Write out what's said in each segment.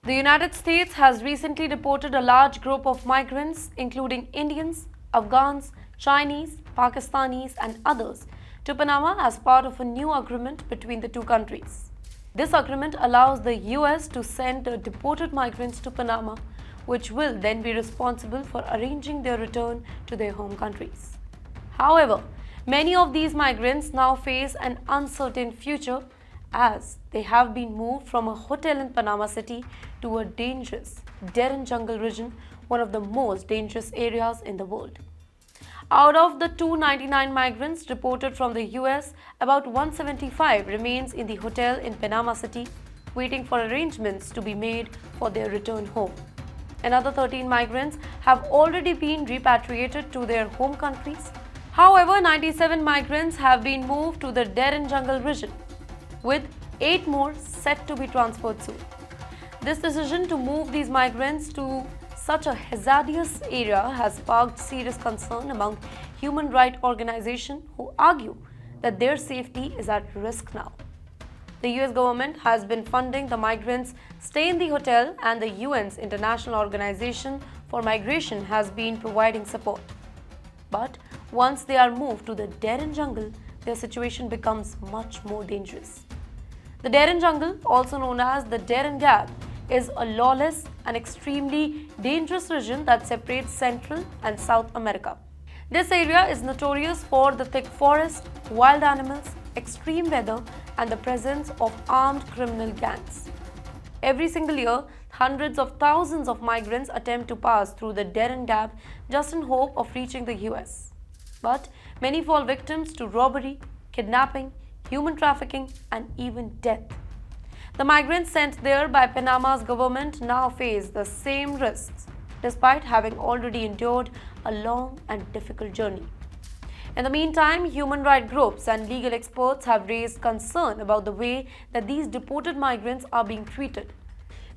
The United States has recently deported a large group of migrants, including Indians, Afghans, Chinese, Pakistanis, and others, to Panama as part of a new agreement between the two countries. This agreement allows the US to send the deported migrants to Panama, which will then be responsible for arranging their return to their home countries. However, many of these migrants now face an uncertain future as they have been moved from a hotel in Panama City to a dangerous Darien jungle region, one of the most dangerous areas in the world. Out of the 299 migrants reported from the US, about 175 remains in the hotel in Panama City, waiting for arrangements to be made for their return home. Another 13 migrants have already been repatriated to their home countries. However, 97 migrants have been moved to the Darien jungle region, with 8 more set to be transferred soon. This decision to move these migrants to such a hazardous area has sparked serious concern among human rights organizations who argue that their safety is at risk now. The US government has been funding the migrants' stay in the hotel, and the UN's International Organization for Migration has been providing support. But once they are moved to the Darien jungle, their situation becomes much more dangerous. The Darien jungle, also known as the Darien Gap, is a lawless and extremely dangerous region that separates Central and South America. This area is notorious for the thick forest, wild animals, extreme weather, and the presence of armed criminal gangs. Every single year, hundreds of thousands of migrants attempt to pass through the Darien Gap just in hope of reaching the US. But many fall victims to robbery, kidnapping, human trafficking, and even death. The migrants sent there by Panama's government now face the same risks, despite having already endured a long and difficult journey. In the meantime, human rights groups and legal experts have raised concern about the way that these deported migrants are being treated.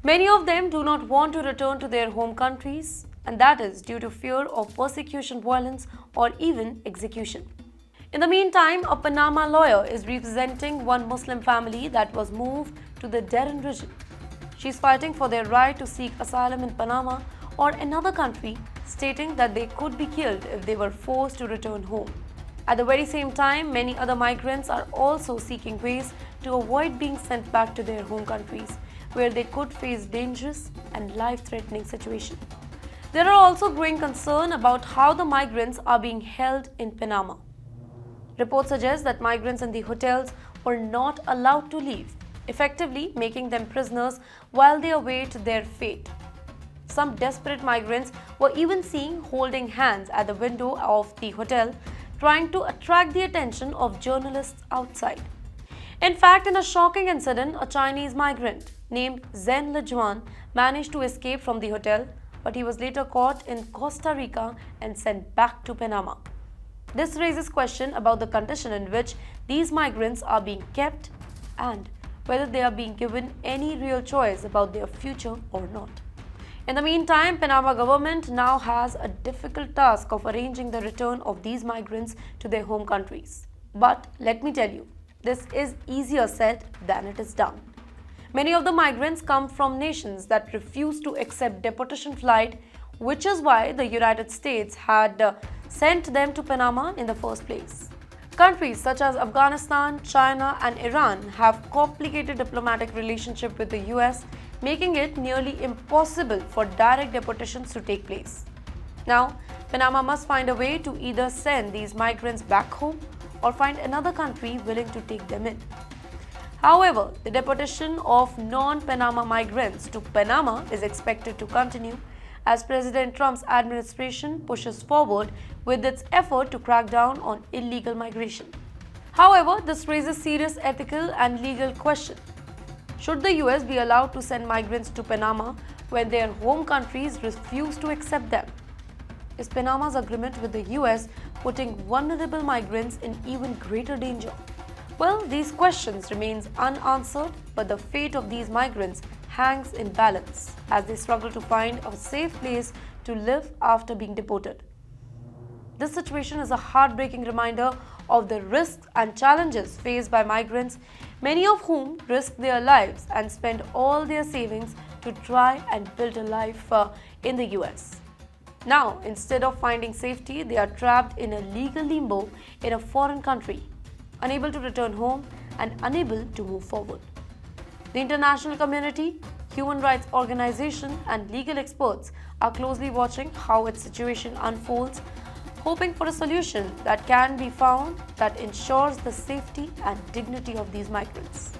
Many of them do not want to return to their home countries, and that is due to fear of persecution, violence, or even execution. In the meantime, a Panama lawyer is representing one Muslim family that was moved to the Darien region. She is fighting for their right to seek asylum in Panama or another country, stating that they could be killed if they were forced to return home. At the very same time, many other migrants are also seeking ways to avoid being sent back to their home countries, where they could face dangerous and life-threatening situations. There are also growing concerns about how the migrants are being held in Panama. Reports suggest that migrants in the hotels were not allowed to leave, effectively making them prisoners while they await their fate. Some desperate migrants were even seen holding hands at the window of the hotel, trying to attract the attention of journalists outside. In fact, in a shocking incident, a Chinese migrant named Zhen Lijuan managed to escape from the hotel, but he was later caught in Costa Rica and sent back to Panama. This raises questions about the condition in which these migrants are being kept and whether they are being given any real choice about their future or not. In the meantime, Panama government now has a difficult task of arranging the return of these migrants to their home countries. But let me tell you, this is easier said than it is done. Many of the migrants come from nations that refuse to accept deportation flight, which is why the United States had sent them to Panama in the first place. Countries such as Afghanistan, China, and Iran have complicated diplomatic relationships with the US, making it nearly impossible for direct deportations to take place. Now, Panama must find a way to either send these migrants back home or find another country willing to take them in. However, the deportation of non-Panama migrants to Panama is expected to continue as President Trump's administration pushes forward with its effort to crack down on illegal migration. However, this raises serious ethical and legal questions. Should the US be allowed to send migrants to Panama when their home countries refuse to accept them? Is Panama's agreement with the US putting vulnerable migrants in even greater danger? Well, these questions remain unanswered, but the fate of these migrants hangs in balance as they struggle to find a safe place to live after being deported. This situation is a heartbreaking reminder of the risks and challenges faced by migrants, many of whom risk their lives and spend all their savings to try and build a life in the US. Now, instead of finding safety, they are trapped in a legal limbo in a foreign country, unable to return home and unable to move forward. The international community, human rights organizations, and legal experts are closely watching how its situation unfolds, hoping for a solution that can be found that ensures the safety and dignity of these migrants.